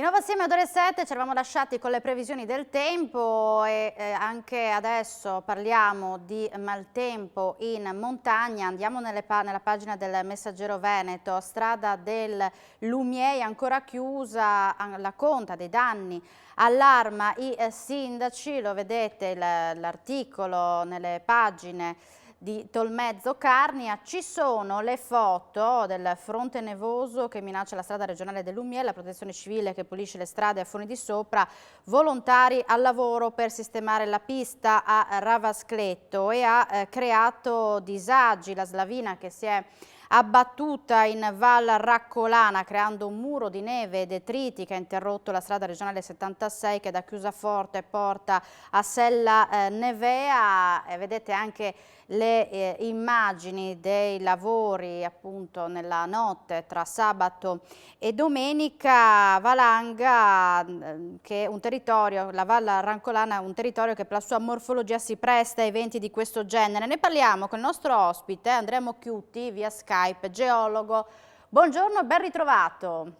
nuovo assieme ad ore 7, ci eravamo lasciati con le previsioni del tempo e anche adesso parliamo di maltempo in montagna. Andiamo nella pagina del Messaggero Veneto, strada del Lumiei ancora chiusa, la conta dei danni allarma i sindaci, lo vedete l'articolo nelle pagine di Tolmezzo Carnia. Ci sono le foto del fronte nevoso che minaccia la strada regionale dell'Umiè, la protezione civile che pulisce le strade a Foni di Sopra, volontari al lavoro per sistemare la pista a Ravascletto e ha creato disagi. La slavina che si è abbattuta in Val Raccolana creando un muro di neve e detriti che ha interrotto la strada regionale 76 che da Chiusaforte porta a Sella Nevea. Vedete anche le immagini dei lavori appunto nella notte tra sabato e domenica. Valanga, che è un territorio, la Val Rancolana è un territorio che per la sua morfologia si presta a eventi di questo genere. Ne parliamo con il nostro ospite Andrea Mocchiutti via Skype, geologo. Buongiorno e ben ritrovato.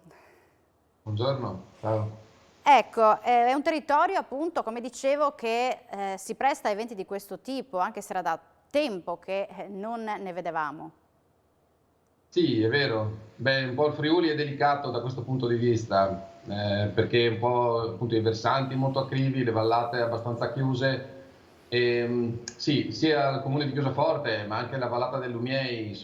Buongiorno, ciao. Ecco, è un territorio appunto, come dicevo, che si presta a eventi di questo tipo, anche se era da tempo che non ne vedevamo. Sì, è vero. Beh, un po' il Friuli è delicato da questo punto di vista, perché un po' appunto i versanti molto acrivi, le vallate abbastanza chiuse. Sì, sia il comune di Chiusaforte, ma anche la vallata dell'Umiei,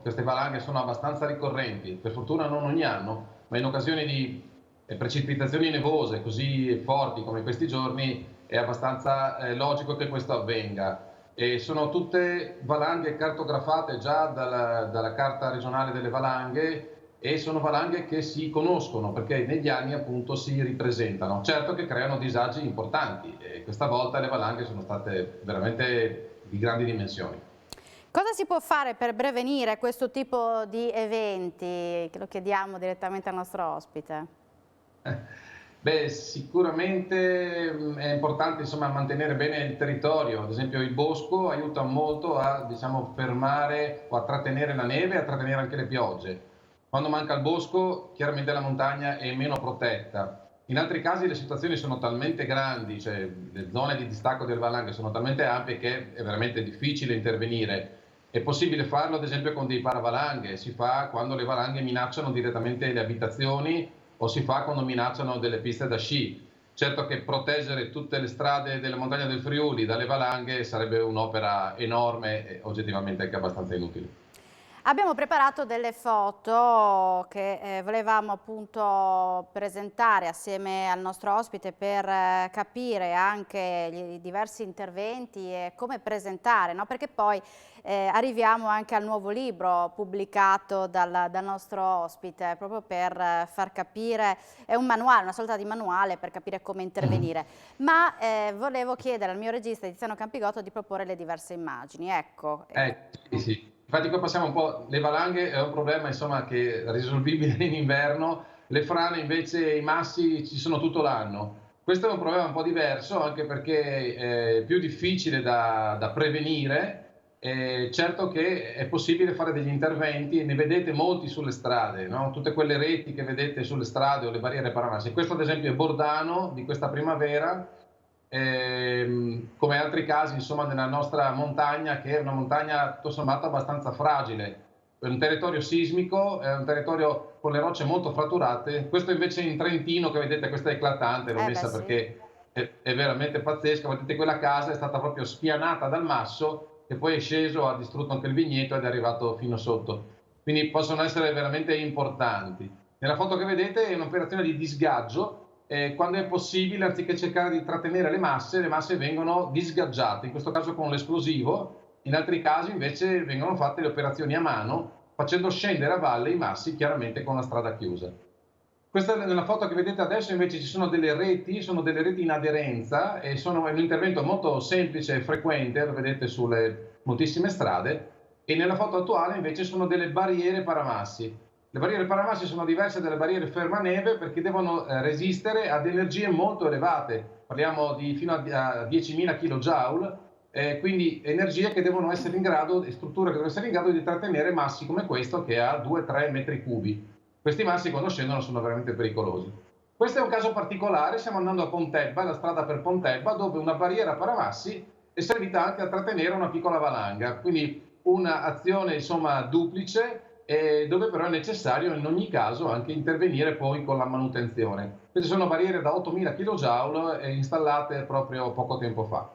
queste valanghe sono abbastanza ricorrenti. Per fortuna non ogni anno, ma in occasioni di precipitazioni nevose così forti come questi giorni è abbastanza logico che questo avvenga. E sono tutte valanghe cartografate già dalla Carta regionale delle valanghe e sono valanghe che si conoscono perché negli anni appunto si ripresentano. Certo che creano disagi importanti e questa volta le valanghe sono state veramente di grandi dimensioni. Cosa si può fare per prevenire questo tipo di eventi? Lo chiediamo direttamente al nostro ospite. Beh, sicuramente è importante insomma, mantenere bene il territorio, ad esempio il bosco aiuta molto a diciamo, fermare o a trattenere la neve e a trattenere anche le piogge. Quando manca il bosco, chiaramente la montagna è meno protetta. In altri casi le situazioni sono talmente grandi, cioè le zone di distacco delle valanghe sono talmente ampie che è veramente difficile intervenire. È possibile farlo ad esempio con dei paravalanghe, si fa quando le valanghe minacciano direttamente le abitazioni o si fa quando minacciano delle piste da sci. Certo che proteggere tutte le strade della montagna del Friuli dalle valanghe sarebbe un'opera enorme e oggettivamente anche abbastanza inutile. Abbiamo preparato delle foto che volevamo appunto presentare assieme al nostro ospite per capire anche i diversi interventi e come presentare, no? Perché poi arriviamo anche al nuovo libro pubblicato dal nostro ospite, proprio per far capire, è un manuale, una sorta di manuale per capire come intervenire. Ma volevo chiedere al mio regista Tiziano Campigotto di proporre le diverse immagini. Ecco. Sì, sì. Infatti qua passiamo un po', le valanghe è un problema insomma che è risolvibile in inverno, le frane invece i massi ci sono tutto l'anno. Questo è un problema un po' diverso anche perché è più difficile da prevenire. Certo che è possibile fare degli interventi e ne vedete molti sulle strade, no? Tutte quelle reti che vedete sulle strade o le barriere paramassi. Questo ad esempio è Bordano di questa primavera, come altri casi insomma nella nostra montagna che è una montagna tutto sommato abbastanza fragile. È un territorio sismico, è un territorio con le rocce molto fratturate. Questo invece in Trentino che vedete, questa è eclatante, l'ho Beh messa sì. perché è veramente pazzesca. Vedete quella casa è stata proprio spianata dal masso che poi è sceso, ha distrutto anche il vigneto ed è arrivato fino sotto. Quindi possono essere veramente importanti. Nella foto che vedete è un'operazione di disgaggio. Quando è possibile, anziché cercare di trattenere le masse vengono disgaggiate, in questo caso con l'esplosivo, in altri casi invece vengono fatte le operazioni a mano, facendo scendere a valle i massi, chiaramente con la strada chiusa. Questa nella foto che vedete adesso invece ci sono delle reti, sono delle reti in aderenza e è un intervento molto semplice e frequente, lo vedete sulle moltissime strade, e nella foto attuale invece sono delle barriere paramassi. Le barriere paramassi sono diverse dalle barriere fermaneve perché devono resistere ad energie molto elevate, parliamo di fino a 10.000 kJ, quindi energie che devono essere in grado, e strutture che devono essere in grado di trattenere massi come questo che ha 2-3 metri cubi. Questi massi quando scendono sono veramente pericolosi. Questo è un caso particolare, stiamo andando a Pontebba, la strada per Pontebba, dove una barriera paramassi è servita anche a trattenere una piccola valanga, quindi un'azione insomma duplice, dove però è necessario in ogni caso anche intervenire poi con la manutenzione. Queste sono barriere da 8000 kJ installate proprio poco tempo fa.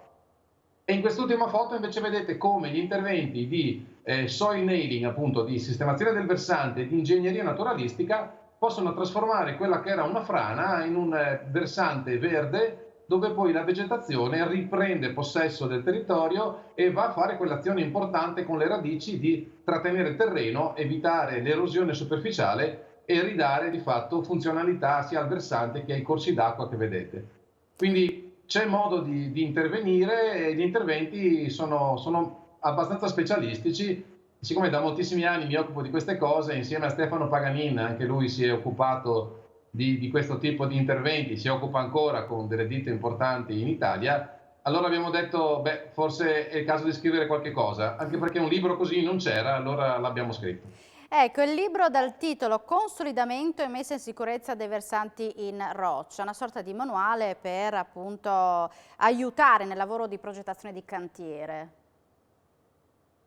E in quest'ultima foto invece vedete come gli interventi di soil nailing, appunto di sistemazione del versante e di ingegneria naturalistica, possono trasformare quella che era una frana in un versante verde dove poi la vegetazione riprende possesso del territorio e va a fare quell'azione importante con le radici di trattenere il terreno, evitare l'erosione superficiale e ridare di fatto funzionalità sia al versante che ai corsi d'acqua che vedete. Quindi c'è modo di intervenire e gli interventi sono abbastanza specialistici. Siccome da moltissimi anni mi occupo di queste cose, insieme a Stefano Paganin, anche lui si è occupato di questo tipo di interventi, si occupa ancora con delle ditte importanti in Italia, allora abbiamo detto, beh, forse è il caso di scrivere qualche cosa, anche perché un libro così non c'era, allora l'abbiamo scritto. Ecco, il libro dal titolo Consolidamento e messa in sicurezza dei versanti in roccia, una sorta di manuale per appunto aiutare nel lavoro di progettazione di cantiere.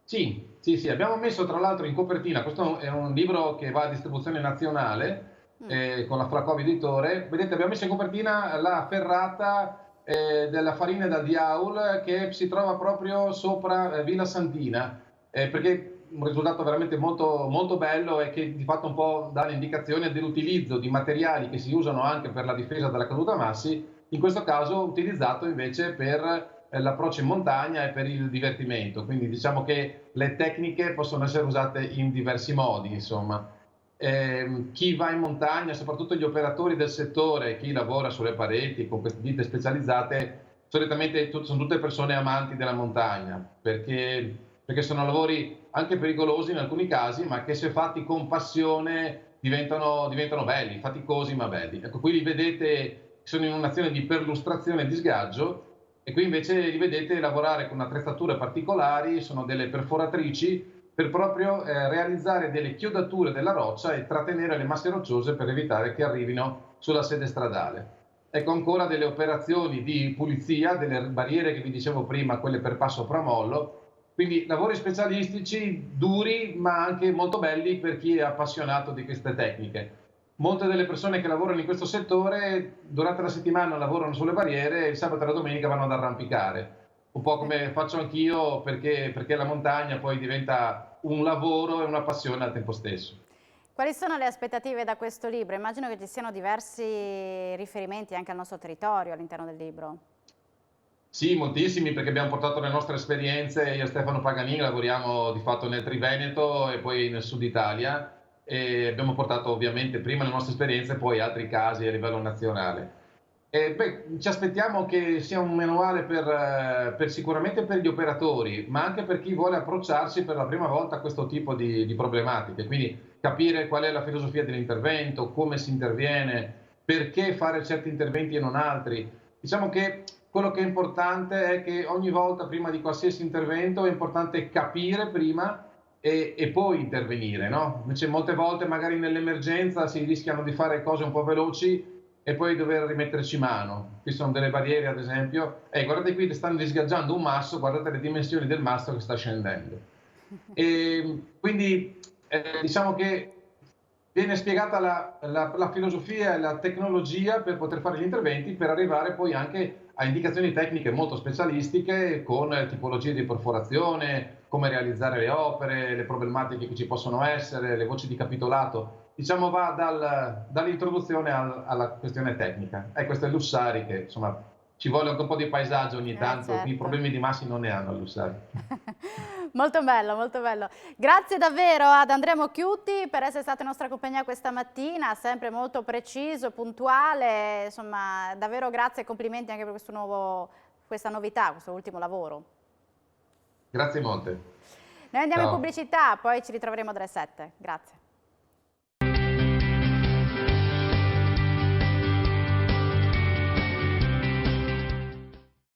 Sì, sì, sì, abbiamo messo tra l'altro in copertina, questo è un libro che va a distribuzione nazionale Mm. con la Flacov Editore, vedete abbiamo messo in copertina la ferrata della farina da diaul che si trova proprio sopra Villa Santina, perché un risultato veramente molto, molto bello e che di fatto un po' dà l'indicazione dell'utilizzo di materiali che si usano anche per la difesa dalla caduta massi, in questo caso utilizzato invece per l'approccio in montagna e per il divertimento, quindi diciamo che le tecniche possono essere usate in diversi modi, insomma. Chi va in montagna, soprattutto gli operatori del settore, chi lavora sulle pareti con queste ditte specializzate, solitamente sono tutte persone amanti della montagna, perché sono lavori anche pericolosi in alcuni casi, ma che se fatti con passione diventano belli, faticosi ma belli. Ecco, qui li vedete, sono in un'azione di perlustrazione e di sgaggio, e qui invece li vedete lavorare con attrezzature particolari, sono delle perforatrici per proprio realizzare delle chiodature della roccia e trattenere le masse rocciose per evitare che arrivino sulla sede stradale. Ecco ancora delle operazioni di pulizia, delle barriere che vi dicevo prima, quelle per passo pramollo, quindi lavori specialistici, duri, ma anche molto belli per chi è appassionato di queste tecniche. Molte delle persone che lavorano in questo settore durante la settimana lavorano sulle barriere e il sabato e la domenica vanno ad arrampicare. Un po' come faccio anch'io perché la montagna poi diventa un lavoro e una passione al tempo stesso. Quali sono le aspettative da questo libro? Immagino che ci siano diversi riferimenti anche al nostro territorio all'interno del libro. Sì, moltissimi, perché abbiamo portato le nostre esperienze, io e Stefano Paganin lavoriamo di fatto nel Triveneto e poi nel sud Italia e abbiamo portato ovviamente prima le nostre esperienze e poi altri casi a livello nazionale. E, beh, ci aspettiamo che sia un manuale sicuramente per gli operatori, ma anche per chi vuole approcciarsi per la prima volta a questo tipo di problematiche, quindi capire qual è la filosofia dell'intervento, come si interviene, perché fare certi interventi e non altri. Diciamo che quello che è importante è che ogni volta, prima di qualsiasi intervento, è importante capire prima e poi intervenire, no? Invece molte volte magari nell'emergenza si rischiano di fare cose un po' veloci e poi dover rimetterci mano. Qui sono delle barriere, ad esempio. Guardate qui che stanno disgaggiando un masso, guardate le dimensioni del masso che sta scendendo. E quindi diciamo che viene spiegata la filosofia e la tecnologia per poter fare gli interventi, per arrivare poi anche a indicazioni tecniche molto specialistiche con tipologie di perforazione, come realizzare le opere, le problematiche che ci possono essere, le voci di capitolato. Diciamo va dall'introduzione alla questione tecnica. Questo è Lussari che insomma ci vuole anche un po' di paesaggio ogni tanto, qui i Certo. problemi di massi non ne hanno Lussari. Molto bello, molto bello. Grazie davvero ad Andrea Mocchiutti per essere stato in nostra compagnia questa mattina, sempre molto preciso, puntuale, insomma davvero grazie e complimenti anche per questa novità, questo ultimo lavoro. Grazie molte. Noi andiamo in Ciao. pubblicità, poi ci ritroveremo dalle 7. Grazie.